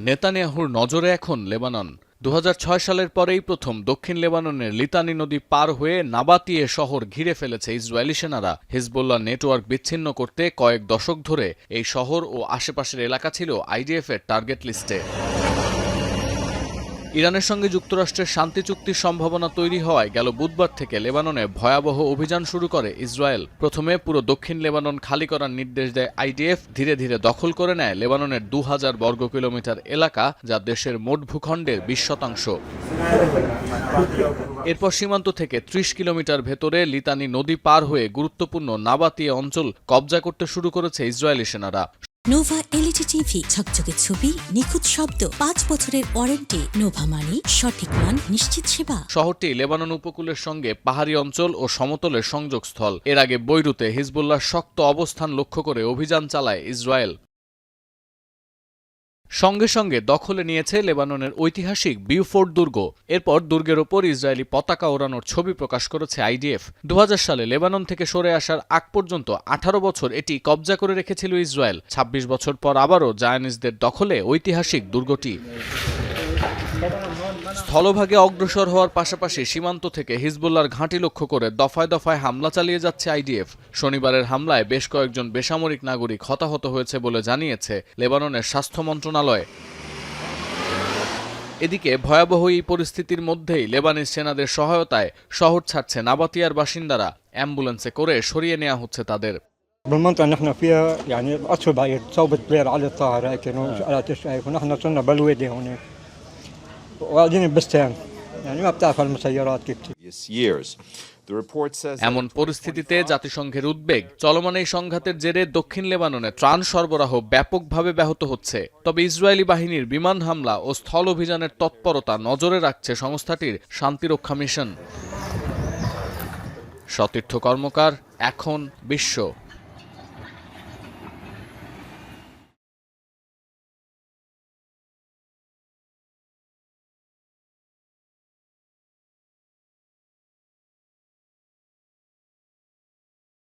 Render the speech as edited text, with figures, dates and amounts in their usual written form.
নেতানিয়াহুর নজরে এখন লেবানন। ২০০৬ সালের পরেই প্রথম দক্ষিণ লেবাননের লিতানি নদী পার হয়ে নাবাতিয়ে শহর ঘিরে ফেলেছে ইসরায়েলি সেনারা। হিজবুল্লাহ নেটওয়ার্ক বিচ্ছিন্ন করতে কয়েক দশক ধরে এই শহর ও আশেপাশের এলাকা ছিল আইডিএফের টার্গেট লিস্টে। ইরানের সঙ্গে যুক্তরাষ্ট্রের শান্তি চুক্তির সম্ভাবনা তৈরি হওয়ায় গেল বুধবার থেকে লেবাননে ভয়াবহ অভিযান শুরু করে ইসরায়েল। প্রথমে পুরো দক্ষিণ লেবানন খালি করার নির্দেশ দেয় আইডিএফ। ধীরে ধীরে দখল করে নেয় লেবাননের ২০০০ বর্গ কিলোমিটার এলাকা, যা দেশের মোট ভূখণ্ডের ২০%। এরপর সীমান্ত থেকে ৩০ কিলোমিটার ভেতরে লিতানি নদী পার হয়ে গুরুত্বপূর্ণ নাবাতিয়ে অঞ্চল কবজা করতে শুরু করেছে ইসরায়েলি সেনারা। নোভা এলইডি টিভি, ঝকঝকে ছবি, নিখুঁত শব্দ, ৫ বছরের ওয়ারেন্টি। নোভা মানে সঠিক মান, নিশ্চিত সেবা। শহরটি লেবানন উপকূলের সঙ্গে পাহাড়ি অঞ্চল ও সমতলের সংযোগস্থল। এর আগে বৈরুতে হিজবুল্লাহর শক্ত অবস্থান লক্ষ্য করে অভিযান চালায় ইসরায়েল। সঙ্গে সঙ্গে দখলে নিয়েছে লেবাননের ঐতিহাসিক বিউফোর্ট দুর্গ। এরপর দুর্গের ওপর ইসরায়েলি পতাকা ওড়ানোর ছবি প্রকাশ করেছে আইডিএফ। ২০০০ সালে লেবানন থেকে সরে আসার আগ পর্যন্ত ১৮ বছর এটি কবজা করে রেখেছিল ইসরায়েল। ২৬ বছর পর আবারও জায়নিস্টদের দখলে ঐতিহাসিক দুর্গটি। স্থলভাগে অগ্রসর হওয়ার পাশাপাশি সীমান্ত থেকে হিজবুল্লাহর ঘাঁটি লক্ষ্য করে দফায় দফায় হামলা চালিয়ে যাচ্ছে আইডিএফ। শনিবারের হামলায় বেশ কয়েকজন বেসামরিক নাগরিক হতাহত হয়েছে বলে জানিয়েছে লেবাননের স্বাস্থ্য মন্ত্রণালয়। এদিকে ভয়াবহ এই পরিস্থিতির মধ্যেই লেবানিজ সেনাদের সহায়তায় শহর ছাড়ছে নাবাতিয়ার বাসিন্দারা। অ্যাম্বুলেন্সে করে সরিয়ে নেওয়া হচ্ছে তাদের। بالمنطقة اللي نحن فيها يعني أصل بعيد صوبة بلير على الطاهر هيك على تشايف، ونحن صرنا بالوادي هون وقاعدين بستان يعني ما بتعرف المسيرات كيف. এমন পরিস্থিতিতে জাতিসংঘের উদ্বেগ। চলমান এই সংঘাতের জেরে দক্ষিণ লেবাননে ত্রাণ সরবরাহ ব্যাপকভাবে ব্যাহত হচ্ছে। তবে ইসরায়েলি বাহিনীর বিমান হামলা ও স্থল অভিযানের তৎপরতা নজরে রাখছে সংস্থাটির শান্তিরক্ষা মিশন। সতীর্থ কর্মকার, এখন বিশ্ব।